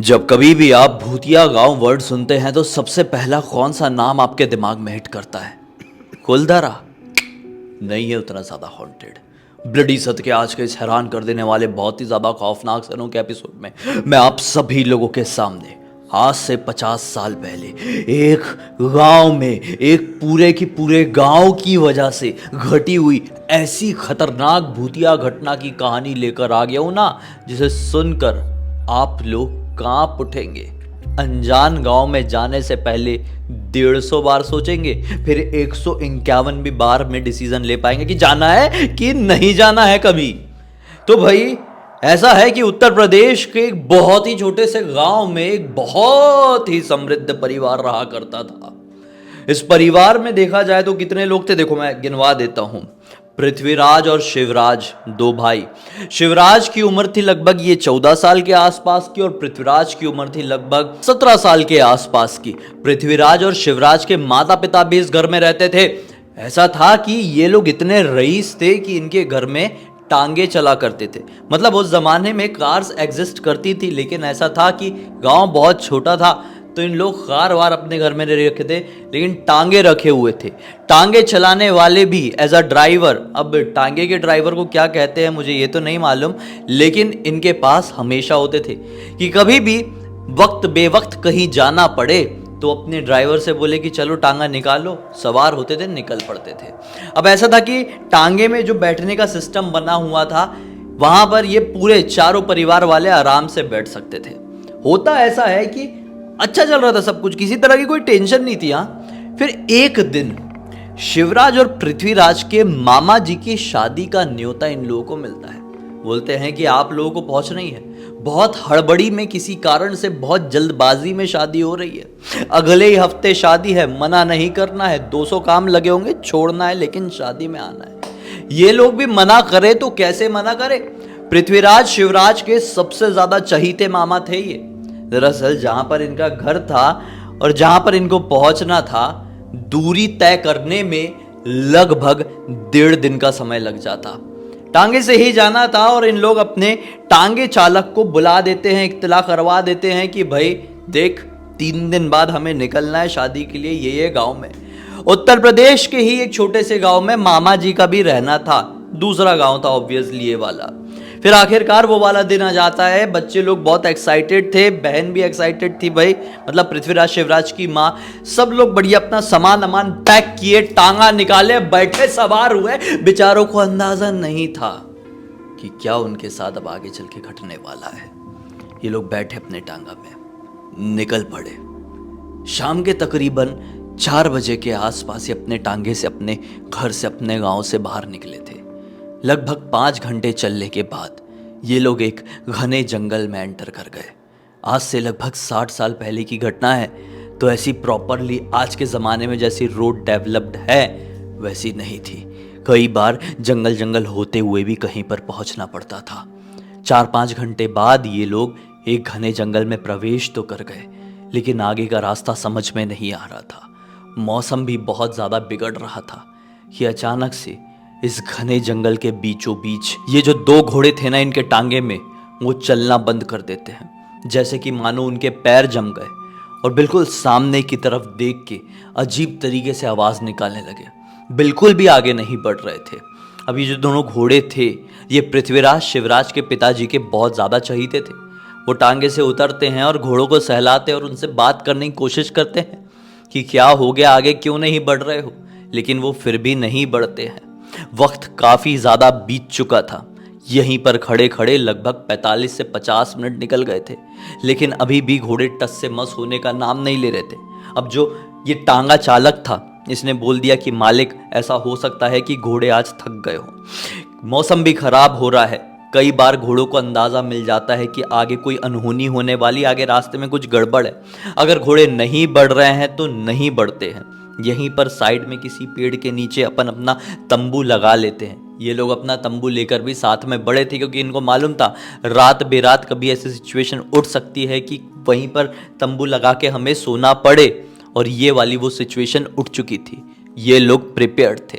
जब कभी भी आप भूतिया गांव वर्ड सुनते हैं तो सबसे पहला कौन सा नाम आपके दिमाग में हिट करता है? कुलधारा? नहीं है उतना ज़्यादा हॉन्टेड। ब्लडी सत के आज के इस हैरान कर देने वाले बहुत ही ज़्यादा खौफनाक सनों के एपिसोड में मैं आप सभी लोगों के सामने आज से 50 साल पहले एक गांव में एक पूरे की पूरे गांव की वजह से घटी हुई ऐसी खतरनाक भूतिया घटना की कहानी लेकर आ गया हूं ना, जिसे सुनकर आप लोग कांप उठेंगे। अनजान गांव में जाने से पहले 150 बार सोचेंगे, फिर 151 भी बार में डिसीजन ले पाएंगे कि जाना है कि नहीं जाना है कभी। तो भाई ऐसा है कि उत्तर प्रदेश के एक बहुत ही छोटे से गांव में एक बहुत ही समृद्ध परिवार रहा करता था। इस परिवार में देखा जाए तो कितने लोग थे, देखो मैं गिनवा देता हूं। पृथ्वीराज और शिवराज, दो भाई। शिवराज की उम्र थी लगभग ये 14 साल के आसपास की और पृथ्वीराज की उम्र थी लगभग 17 साल के आसपास की। पृथ्वीराज और शिवराज के माता पिता भी इस घर में रहते थे। ऐसा था कि ये लोग इतने रईस थे कि इनके घर में टांगे चला करते थे। मतलब उस जमाने में कार्स एग्जिस्ट करती थी, लेकिन ऐसा था कि गांव बहुत छोटा था तो इन लोग कार वार अपने घर में नहीं रखे थे, लेकिन टांगे रखे हुए थे। टांगे चलाने वाले भी एज अ ड्राइवर। अब टांगे के ड्राइवर को क्या कहते हैं मुझे ये तो नहीं मालूम, लेकिन इनके पास हमेशा होते थे कि कभी भी वक्त बेवक्त कहीं जाना पड़े तो अपने ड्राइवर से बोले कि चलो टांगा निकालो, सवार होते थे, निकल पड़ते थे। अब ऐसा था कि टांगे में जो बैठने का सिस्टम बना हुआ था वहां पर ये पूरे चारों परिवार वाले आराम से बैठ सकते थे। होता ऐसा है कि अच्छा चल रहा था सब कुछ, किसी तरह की कोई टेंशन नहीं थी। फिर एक दिन शिवराज और पृथ्वीराज के मामा जी की शादी का न्योता इन लोगों को मिलता है। बोलते हैं कि आप लोगों को पहुंचना ही है, बहुत हड़बड़ी में, किसी कारण से बहुत जल्दबाजी में शादी हो रही है। अगले ही हफ्ते शादी है, मना नहीं करना है, 200 काम लगे होंगे, छोड़ना है, लेकिन शादी में आना है। ये लोग भी मना करे तो कैसे मना करे। पृथ्वीराज शिवराज के सबसे ज्यादा चहीते मामा थे ये। दरअसल जहां पर इनका घर था और जहां पर इनको पहुंचना था, दूरी तय करने में लगभग 1.5 दिन का समय लग जाता। टांगे से ही जाना था और इन लोग अपने टांगे चालक को बुला देते हैं, इत्तला करवा देते हैं कि भाई देख 3 दिन बाद हमें निकलना है शादी के लिए ये गांव में। उत्तर प्रदेश के ही एक छोटे से गांव में मामा जी का भी रहना था। दूसरा गांव था ऑब्वियसली ये वाला। फिर आखिरकार वो वाला दिन आ जाता है। बच्चे लोग बहुत एक्साइटेड थे, बहन भी एक्साइटेड थी भाई, मतलब पृथ्वीराज शिवराज की माँ, सब लोग बढ़िया अपना सामान अमान पैक किए, टांगा निकाले, बैठे, सवार हुए। बेचारों को अंदाजा नहीं था कि क्या उनके साथ अब आगे चल के घटने वाला है। ये लोग बैठे अपने टांगा में, निकल पड़े। शाम के तकरीबन 4 बजे के आसपास ये अपने टांगे से, अपने घर से, अपने गांव से बाहर निकले थे। लगभग 5 घंटे चलने के बाद ये लोग एक घने जंगल में एंटर कर गए। आज से लगभग 60 साल पहले की घटना है, तो ऐसी प्रॉपरली आज के ज़माने में जैसी रोड डेवलप्ड है वैसी नहीं थी। कई बार जंगल जंगल होते हुए भी कहीं पर पहुंचना पड़ता था। 4-5 घंटे बाद ये लोग एक घने जंगल में प्रवेश तो कर गए, लेकिन आगे का रास्ता समझ में नहीं आ रहा था। मौसम भी बहुत ज़्यादा बिगड़ रहा था कि अचानक से इस घने जंगल के बीचों बीच ये जो 2 घोड़े थे ना इनके टांगे में, वो चलना बंद कर देते हैं, जैसे कि मानो उनके पैर जम गए, और बिल्कुल सामने की तरफ देख के अजीब तरीके से आवाज़ निकालने लगे। बिल्कुल भी आगे नहीं बढ़ रहे थे। अब ये जो दोनों घोड़े थे ये पृथ्वीराज शिवराज के पिताजी के बहुत ज़्यादा चहीते थे। वो टांगे से उतरते हैं और घोड़ों को सहलाते और उनसे बात करने की कोशिश करते हैं कि क्या हो गया, आगे क्यों नहीं बढ़ रहे हो, लेकिन वो फिर भी नहीं बढ़ते हैं। वक्त काफी ज्यादा बीत चुका था। यहीं पर खड़े खड़े लगभग 45 से 50 मिनट निकल गए थे, लेकिन अभी भी घोड़े टस से मस होने का नाम नहीं ले रहे थे। अब जो ये टांगा चालक था इसने बोल दिया कि मालिक ऐसा हो सकता है कि घोड़े आज थक गए हो। मौसम भी खराब हो रहा है। कई बार घोड़ों को अंदाजा मिल जाता है कि आगे कोई अनहोनी होने वाली, आगे रास्ते में कुछ गड़बड़ है। अगर घोड़े नहीं बढ़ रहे हैं तो नहीं बढ़ते हैं। यहीं पर साइड में किसी पेड़ के नीचे अपन अपना तंबू लगा लेते हैं। ये लोग अपना तंबू लेकर भी साथ में बड़े थे, क्योंकि इनको मालूम था रात बेरात कभी ऐसी सिचुएशन उठ सकती है कि वहीं पर तंबू लगा के हमें सोना पड़े, और ये वाली वो सिचुएशन उठ चुकी थी। ये लोग प्रिपेयर्ड थे।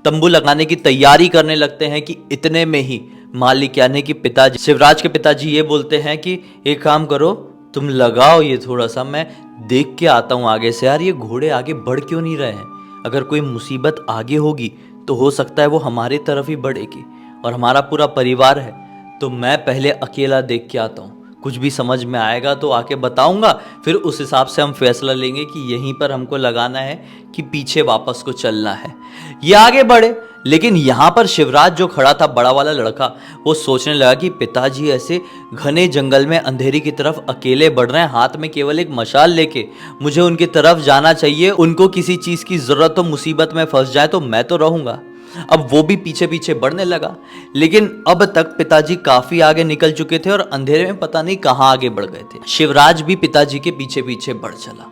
तंबू लगाने की तैयारी करने लगते हैं कि इतने में ही मालिक यानी कि पिताजी, शिवराज के पिताजी ये बोलते हैं कि एक काम करो, तुम लगाओ ये थोड़ा सा, मैं देख के आता हूँ आगे से। यार ये घोड़े आगे बढ़ क्यों नहीं रहे हैं? अगर कोई मुसीबत आगे होगी तो हो सकता है वो हमारी तरफ ही बढ़ेगी, और हमारा पूरा परिवार है। तो मैं पहले अकेला देख के आता हूँ, कुछ भी समझ में आएगा तो आके बताऊंगा, फिर उस हिसाब से हम फैसला लेंगे कि यहीं पर हमको लगाना है कि पीछे वापस को चलना है। ये आगे बढ़े, लेकिन यहाँ पर शिवराज जो खड़ा था, बड़ा वाला लड़का, वो सोचने लगा कि पिताजी ऐसे घने जंगल में अंधेरी की तरफ अकेले बढ़ रहे हैं, हाथ में केवल एक मशाल लेके। मुझे उनकी तरफ जाना चाहिए, उनको किसी चीज़ की ज़रूरत हो, मुसीबत में फंस जाए तो मैं तो रहूँगा। अब वो भी पीछे पीछे बढ़ने लगा, लेकिन अब तक पिताजी काफी आगे निकल चुके थे और अंधेरे में पता नहीं कहां आगे बढ़ गए थे। शिवराज भी पिताजी के पीछे पीछे बढ़ चला।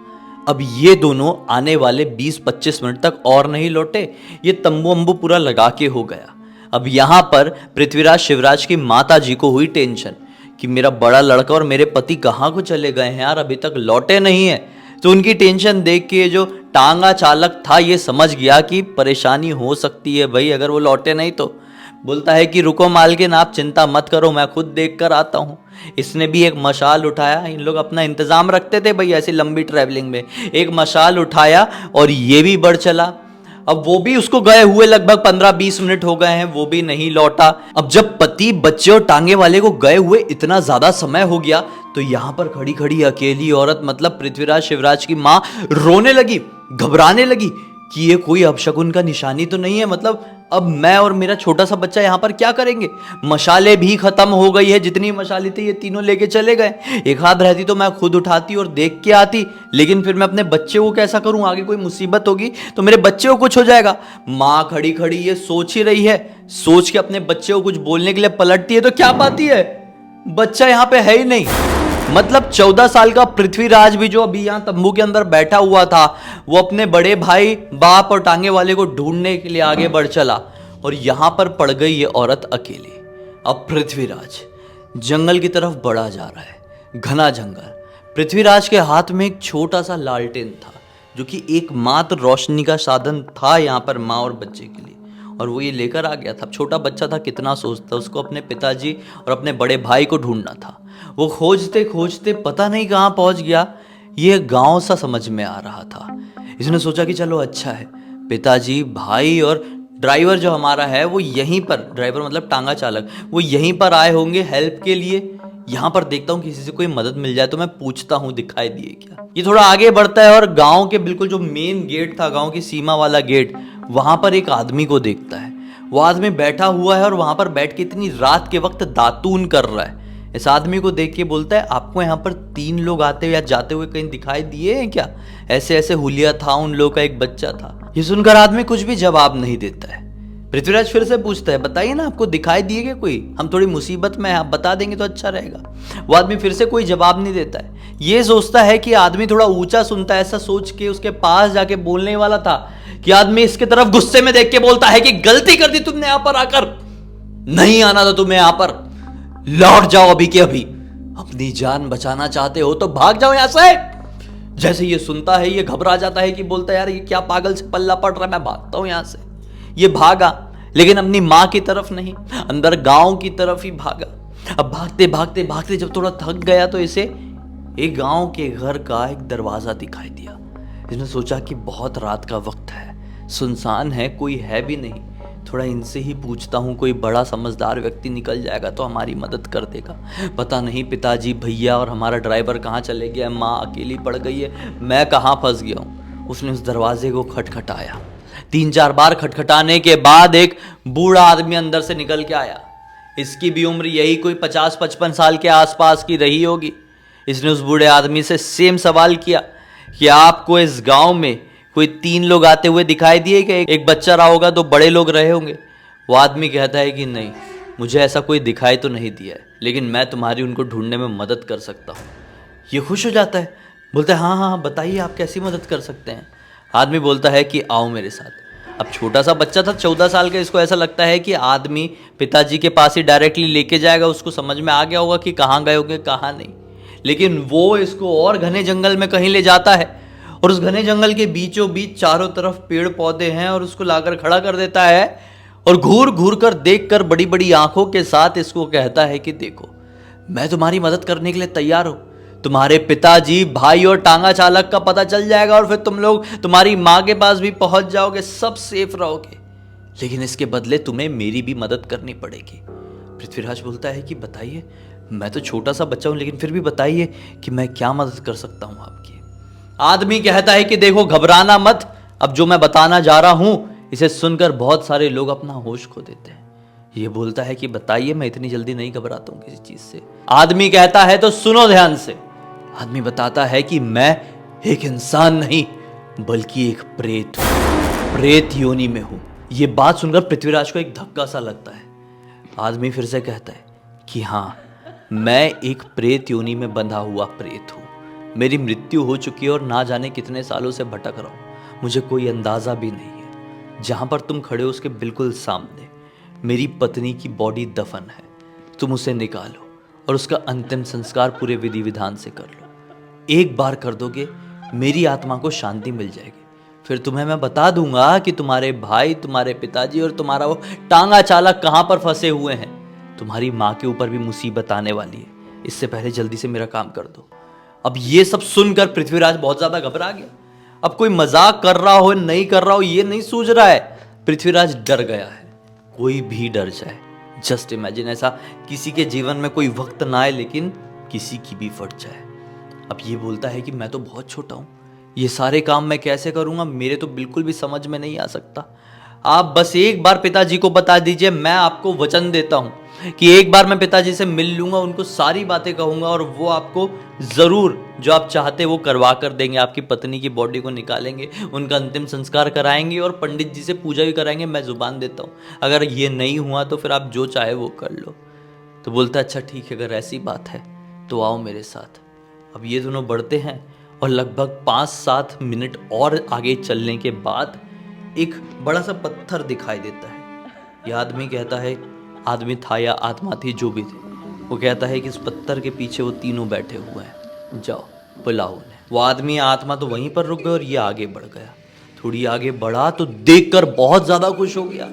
अब ये दोनों आने वाले 20-25 मिनट तक और नहीं लौटे। ये तंबू अम्बू पूरा लगा के हो गया। अब यहां पर पृथ्वीराज शिवराज की माता जी को हुई टेंशन कि मेरा बड़ा लड़का और मेरे पति कहाँ को चले गए हैं यार, अभी तक लौटे नहीं है। तो उनकी टेंशन देख के जो टांगा चालक था ये समझ गया कि परेशानी हो सकती है भाई अगर वो लौटे नहीं तो। बोलता है कि रुको मालकिन, आप चिंता मत करो, मैं खुद देख कर आता हूँ। इसने भी एक मशाल उठाया, इन लोग अपना इंतजाम रखते थे भाई ऐसी लंबी ट्रैवलिंग में। एक मशाल उठाया और ये भी बढ़ चला। अब वो भी उसको गए हुए लगभग 15-20 मिनट हो गए हैं, वो भी नहीं लौटा। अब जब पति बच्चे और टांगे वाले को गए हुए इतना ज्यादा समय हो गया तो यहां पर खड़ी खड़ी अकेली औरत मतलब पृथ्वीराज शिवराज की मां रोने लगी, घबराने लगी कि ये कोई अपशकुन का निशानी तो नहीं है। मतलब अब मैं और मेरा छोटा सा बच्चा यहां पर क्या करेंगे? मशाले भी खत्म हो गई है, जितनी मशाले थी ये तीनों लेके चले गए। एक हाथ रहती तो मैं खुद उठाती और देख के आती, लेकिन फिर मैं अपने बच्चे को कैसा करूं? आगे कोई मुसीबत होगी तो मेरे बच्चे को कुछ हो जाएगा। माँ खड़ी खड़ी ये सोच ही रही है, सोच के अपने बच्चे को कुछ बोलने के लिए पलटती है तो क्या पाती है, बच्चा यहाँ पे है ही नहीं। मतलब 14 साल का पृथ्वीराज भी जो अभी यहां तंबू के अंदर बैठा हुआ था, वो अपने बड़े भाई बाप और टांगे वाले को ढूंढने के लिए आगे बढ़ चला और यहां पर पड़ गई ये औरत अकेली। अब पृथ्वीराज जंगल की तरफ बढ़ा जा रहा है, घना जंगल। पृथ्वीराज के हाथ में एक छोटा सा लालटेन था जो कि एकमात्र रोशनी का साधन था यहां पर माँ और बच्चे के लिए, और वो ये लेकर आ गया था। छोटा बच्चा था, कितना सोचता, उसको अपने पिताजी और अपने बड़े भाई को ढूंढना था। वो खोजते खोजते पता नहीं कहाँ पहुंच गया। ये गांव सा समझ में आ रहा था। इसने सोचा कि चलो अच्छा है, पिताजी भाई और ड्राइवर जो हमारा है वो यहीं पर, ड्राइवर मतलब टांगा चालक, वो यहीं पर आए होंगे हेल्प के लिए। यहाँ पर देखता हूँ किसी से कोई मदद मिल जाए तो मैं पूछता हूँ दिखाई दिए क्या। ये थोड़ा आगे बढ़ता है और गांव के बिल्कुल जो मेन गेट था, गांव की सीमा वाला गेट, वहां पर एक आदमी को देखता है। वो आदमी बैठा हुआ है और वहां पर बैठ के इतनी रात के वक्त दातून कर रहा है। इस आदमी को देख के बोलता है, आपको यहाँ पर 3 लोग आते हुए या जाते हुए कहीं दिखाई दिए हैं क्या? ऐसे ऐसे हुलिया था, उन लोग का एक बच्चा था। ये सुनकर आदमी कुछ भी जवाब नहीं देता है। पृथ्वीराज फिर से पूछता है, बताइए ना आपको दिखाई दिए क्या कोई? हम थोड़ी मुसीबत में हैं, आप बता देंगे तो अच्छा रहेगा। वो आदमी फिर से कोई जवाब नहीं देता है। ये सोचता है कि आदमी थोड़ा ऊंचा सुनता है, ऐसा सोच के उसके पास जाके बोलने वाला था कि आदमी इसके तरफ गुस्से में देख के बोलता है कि गलती कर दी तुमने यहां पर आकर, नहीं आना था तुम्हें यहां पर, लौट जाओ अभी के अभी। अपनी जान बचाना चाहते हो तो भाग जाओ यहां से। जैसे ये सुनता है ये घबरा जाता है कि बोलता है यार ये क्या पागल से पल्ला पड़ रहा है, मैं भागता हूं यहां से। ये भागा लेकिन अपनी मां की तरफ नहीं, अंदर गांव की तरफ ही भागा। अब भागते भागते भागते जब थोड़ा थक गया तो इसे एक गांव के घर का एक दरवाजा दिखाई दिया। इसने सोचा कि बहुत रात का वक्त है, सुनसान है, कोई है भी नहीं, थोड़ा इनसे ही पूछता हूँ, कोई बड़ा समझदार व्यक्ति निकल जाएगा तो हमारी मदद कर देगा। पता नहीं पिताजी भैया और हमारा ड्राइवर कहाँ चले गया, माँ अकेली पड़ गई है, मैं कहाँ फंस गया हूँ। उसने उस दरवाजे को खटखटाया। 3-4 बार खटखटाने के बाद एक बूढ़ा आदमी अंदर से निकल के आया। इसकी भी उम्र यही कोई 50-55 साल के आसपास की रही होगी। इसने उस बूढ़े आदमी से सेम सवाल किया कि आपको इस गांव में कोई 3 लोग आते हुए दिखाई दिए कि एक बच्चा रहा होगा, 2 बड़े लोग रहे होंगे? वो आदमी कहता है कि नहीं, मुझे ऐसा कोई दिखाई तो नहीं दिया है, लेकिन मैं तुम्हारी उनको ढूंढने में मदद कर सकता हूँ। ये खुश हो जाता है, बोलता है हाँ हाँ बताइए आप कैसी मदद कर सकते हैं। आदमी बोलता है कि आओ मेरे साथ। अब छोटा सा बच्चा था 14 साल का, इसको ऐसा लगता है कि आदमी पिताजी के पास ही डायरेक्टली लेके जाएगा, उसको समझ में आ गया होगा कि कहाँ गए होंगे कहाँ नहीं। लेकिन वो इसको और घने जंगल में कहीं ले जाता है और उस घने जंगल के बीचों बीच चारों तरफ पेड़ पौधे हैं और उसको लाकर खड़ा कर देता है और घूर घूर कर देख कर बड़ी बड़ी आंखों के साथ इसको कहता है कि देखो मैं तुम्हारी मदद करने के लिए तैयार हूं, तुम्हारे पिताजी, भाई और टांगा चालक का पता चल जाएगा और फिर तुम लोग तुम्हारी माँ के पास भी पहुंच जाओगे, सब सेफ रहोगे। लेकिन इसके बदले तुम्हें मेरी भी मदद करनी पड़ेगी। पृथ्वीराज बोलता है कि बताइए, मैं तो छोटा सा बच्चा हूं, लेकिन फिर भी बताइए कि मैं क्या मदद कर सकता हूं आपकी। आदमी कहता है कि देखो, घबराना मत, अब जो मैं बताना जा रहा हूं इसे सुनकर बहुत सारे लोग अपना होश खो देते हैं। ये बोलता है कि बताइए, मैं इतनी जल्दी नहीं घबराता हूं किसी चीज से। आदमी कहता है तो सुनो ध्यान से। आदमी बताता है कि मैं एक इंसान नहीं बल्कि एक प्रेत हूं, प्रेत योनि में हूं। ये बात सुनकर पृथ्वीराज को एक धक्का सा लगता है। आदमी फिर से कहता है कि हाँ, मैं एक प्रेत योनि में बंधा हुआ प्रेत हूं। मेरी मृत्यु हो चुकी है और ना जाने कितने सालों से भटक रहा हूं। मुझे कोई अंदाजा भी नहीं है। जहां पर तुम खड़े हो उसके बिल्कुल सामने मेरी पत्नी की बॉडी दफन है। तुम उसे निकालो और उसका अंतिम संस्कार पूरे विधि विधान से कर लो। एक बार कर दोगे, मेरी आत्मा को शांति मिल जाएगी। फिर तुम्हें मैं बता दूंगा कि तुम्हारे भाई, तुम्हारे पिताजी और तुम्हारा वो टांगा चालक कहां पर फंसे हुए हैं। तुम्हारी माँ के ऊपर भी मुसीबत आने वाली है। इससे पहले जल्दी से मेरा काम कर दो। अब ये सब सुनकर पृथ्वीराज बहुत ज्यादा घबरा गया। अब कोई मजाक कर रहा हो नहीं कर रहा हो ये नहीं सूझ रहा है। पृथ्वीराज डर गया है। कोई भी डर जाए, जस्ट इमेजिन, ऐसा किसी के जीवन में कोई वक्त ना आए लेकिन किसी की भी फट जाए। अब ये बोलता है कि मैं तो बहुत छोटा हूं, ये सारे काम मैं कैसे करूंगा, मेरे तो बिल्कुल भी समझ में नहीं आ सकता। आप बस एक बार पिताजी को बता दीजिए, मैं आपको वचन देता हूं कि एक बार मैं पिताजी से मिल लूंगा, उनको सारी बातें कहूंगा और वो आपको जरूर जो आप चाहते वो करवा कर देंगे। आपकी पत्नी की बॉडी को निकालेंगे, उनका अंतिम संस्कार कराएंगे और पंडित जी से पूजा भी कराएंगे। मैं जुबान देता हूँ, अगर ये नहीं हुआ तो फिर आप जो चाहे वो कर लो। तो बोलता है अच्छा ठीक है, अगर ऐसी बात है तो आओ मेरे साथ। अब ये दोनों बढ़ते हैं और लगभग 5-7 मिनट और आगे चलने के बाद एक बड़ा सा पत्थर दिखाई देता है। यह आदमी कहता है, आदमी था या आत्मा थी, जो भी थे, वो कहता है कि इस पत्थर के पीछे वो तीनों बैठे हुए हैं, जाओ बुलाओ उन्हें। वो आदमी आत्मा तो वहीं पर रुक गए और ये आगे बढ़ गया। थोड़ी आगे बढ़ा तो देखकर बहुत ज्यादा खुश हो गया।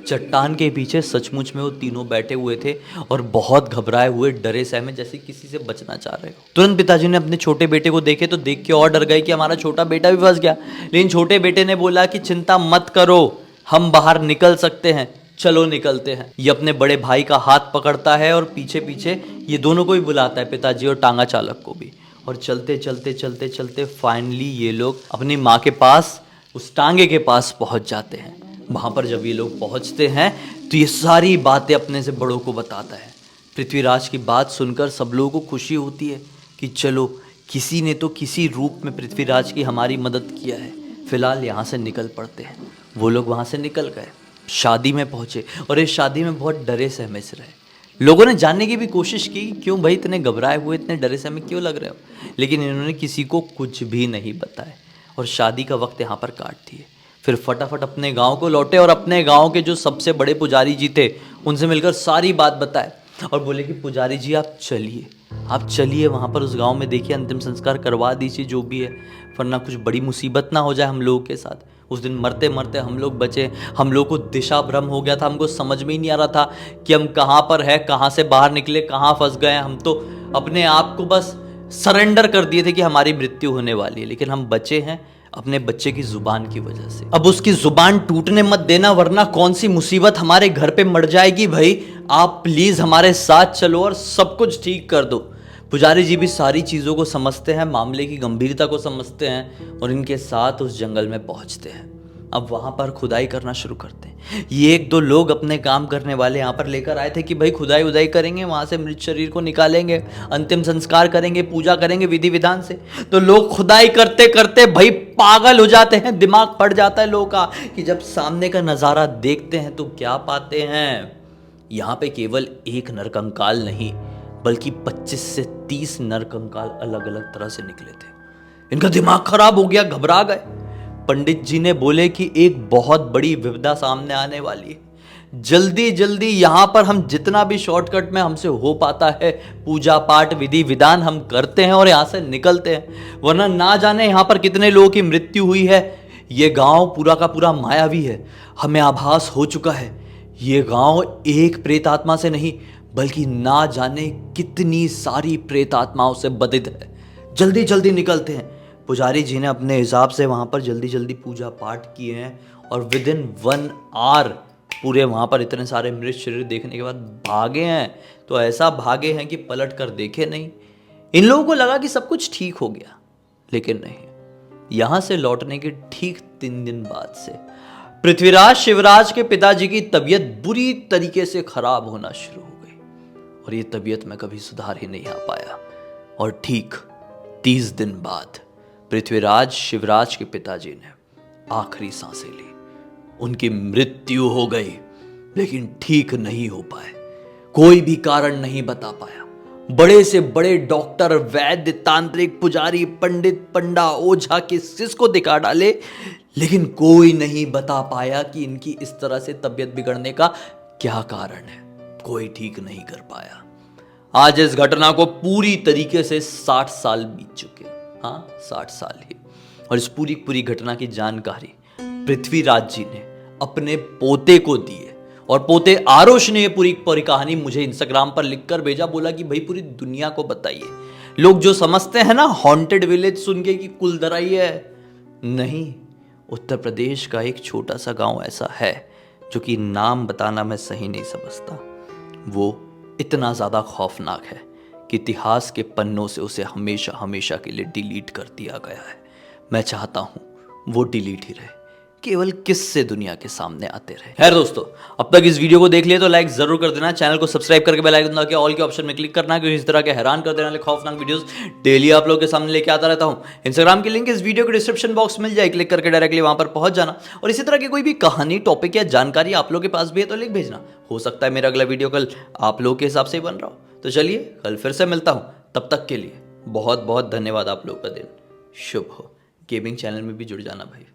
चट्टान के पीछे सचमुच में वो तीनों बैठे हुए थे और बहुत घबराए हुए, डरे सहमे, जैसे किसी से बचना चाह रहे हो। तुरंत पिताजी ने अपने छोटे बेटे को देखे तो देख के और डर गए कि हमारा छोटा बेटा भी फंस गया। लेकिन छोटे बेटे ने बोला कि चिंता मत करो, हम बाहर निकल सकते हैं, चलो निकलते हैं। ये अपने बड़े भाई का हाथ पकड़ता है और पीछे पीछे ये दोनों को भी बुलाता है, पिताजी और टांगा चालक को भी। और चलते चलते चलते चलते फाइनली ये लोग अपनी माँ के पास, उस टांगे के पास पहुंच जाते हैं। वहां पर जब ये लोग पहुंचते हैं तो ये सारी बातें अपने से बड़ों को बताता है। पृथ्वीराज की बात सुनकर सब लोगों को खुशी होती है कि चलो किसी ने तो किसी रूप में पृथ्वीराज की हमारी मदद किया है, फिलहाल यहाँ से निकल पड़ते हैं। वो लोग वहाँ से निकल गए, शादी में पहुँचे और इस शादी में बहुत डरे सहमे से रहे। लोगों ने जानने की भी कोशिश की, क्यों भाई इतने घबराए हुए, इतने डरे सहमे क्यों लग रहे हो, लेकिन इन्होंने किसी को कुछ भी नहीं बताया और शादी का वक्त यहाँ पर काट दिए। फिर फटाफट अपने गांव को लौटे और अपने गांव के जो सबसे बड़े पुजारी जी थे उनसे मिलकर सारी बात बताए और बोले कि पुजारी जी आप चलिए वहाँ पर उस गांव में, देखिए अंतिम संस्कार करवा दीजिए जो भी है, वरना कुछ बड़ी मुसीबत ना हो जाए हम लोगों के साथ। उस दिन मरते मरते हम लोग बचे, हम लोग को दिशा भ्रम हो गया था, हमको समझ में ही नहीं आ रहा था कि हम कहाँ पर है, कहाँ से बाहर निकले, कहाँ फंस गए। हम तो अपने आप को बस सरेंडर कर दिए थे कि हमारी मृत्यु होने वाली है, लेकिन हम बचे हैं अपने बच्चे की जुबान की वजह से। अब उसकी जुबान टूटने मत देना, वरना कौन सी मुसीबत हमारे घर पे मर जाएगी। भाई आप प्लीज हमारे साथ चलो और सब कुछ ठीक कर दो। पुजारी जी भी सारी चीजों को समझते हैं, मामले की गंभीरता को समझते हैं और इनके साथ उस जंगल में पहुंचते हैं। अब वहां पर खुदाई करना शुरू करते हैं। ये 1-2 लोग अपने काम करने वाले यहाँ पर लेकर आए थे कि भाई खुदाई उदाई करेंगे, वहां से मृत शरीर को निकालेंगे, अंतिम संस्कार करेंगे, पूजा करेंगे विधि विधान से। तो लोग खुदाई करते करते भाई पागल हो जाते हैं, दिमाग फट जाता है लोगों का कि जब सामने का नजारा देखते हैं तो क्या पाते हैं, यहाँ पे केवल एक नरकंकाल नहीं बल्कि 25 से 30 नरकंकाल अलग अलग तरह से निकले थे। इनका दिमाग खराब हो गया, घबरा गए। पंडित जी ने बोले कि एक बहुत बड़ी विपदा सामने आने वाली है, जल्दी जल्दी यहाँ पर हम जितना भी शॉर्टकट में हमसे हो पाता है पूजा पाठ विधि विधान हम करते हैं और यहाँ से निकलते हैं, वरना ना जाने यहाँ पर कितने लोगों की मृत्यु हुई है। ये गांव पूरा का पूरा मायावी है, हमें आभास हो चुका है ये गांव एक प्रेत आत्मा से नहीं बल्कि ना जाने कितनी सारी प्रेत आत्माओं से बधित है। जल्दी जल्दी निकलते हैं। पुजारी जी ने अपने हिसाब से वहाँ पर जल्दी जल्दी पूजा पाठ किए हैं और विद इन 1 आवर पूरे वहाँ पर इतने सारे मृत शरीर देखने के बाद भागे हैं। तो ऐसा भागे हैं कि पलट कर देखे नहीं। इन लोगों को लगा कि सब कुछ ठीक हो गया, लेकिन नहीं। यहाँ से लौटने के ठीक 3 दिन बाद से पृथ्वीराज शिवराज के पिताजी की तबीयत बुरी तरीके से खराब होना शुरू हो गई और ये तबीयत में कभी सुधार ही नहीं आ पाया। और ठीक 30 दिन बाद पृथ्वीराज शिवराज के पिताजी ने आखिरी सांसें ली। उनकी मृत्यु हो गई, लेकिन ठीक नहीं हो पाए। कोई भी कारण नहीं बता पाया। बड़े से बड़े डॉक्टर, वैद्य, तांत्रिक, पुजारी, पंडित, पंडा, ओझा किसको दिखा डाले, लेकिन कोई नहीं बता पाया कि इनकी इस तरह से तबीयत बिगड़ने का क्या कारण है। कोई ठीक नहीं कर पाया। आज इस घटना को पूरी तरीके से 60 साल बीत चुके हैं। हाँ, 60 साल ही। और इस पूरी घटना की जानकारी पृथ्वीराज जी ने अपने पोते को दी है और पोते आरुष ने ये पूरी कहानी मुझे इंस्टाग्राम पर लिखकर भेजा। बोला कि भाई पूरी दुनिया को बताइए। लोग जो समझते हैं ना हॉन्टेड विलेज सुन के कि कुलधरा ही है, नहीं। उत्तर प्रदेश का एक छोटा सा गांव ऐसा है जो कि नाम बताना मैं सही नहीं समझता। वो इतना ज़्यादा खौफनाक है कि इतिहास के पन्नों से उसे हमेशा हमेशा के लिए डिलीट कर दिया गया है। मैं चाहता हूँ वो डिलीट ही रहे, केवल किस्से दुनिया के सामने आते रहे। खैर दोस्तों, अब तक इस वीडियो को देख लिया तो लाइक जरूर कर देना, चैनल को सब्सक्राइब करके बेल आइकन दबा के ऑल के ऑप्शन में क्लिक करना, क्योंकि इस तरह के हैरान कर देने वाले खौफनाक वीडियोस डेली आप लोगों के सामने लेके आता रहता हूँ। इंस्टाग्राम की लिंक इस वीडियो के डिस्क्रिप्शन बॉक्स मिल जाए, क्लिक करके डायरेक्टली वहां पर पहुंच जाना। और इसी तरह की कोई भी कहानी, टॉपिक या जानकारी आप लोग के पास भी है तो लिख भेजना। हो सकता है मेरा अगला वीडियो कल आप लोग के हिसाब से ही बन रहा हो। तो चलिए कल फिर से मिलता हूँ, तब तक के लिए बहुत बहुत धन्यवाद। आप लोग का दिन शुभ हो। गेमिंग चैनल में भी जुड़ जाना भाई।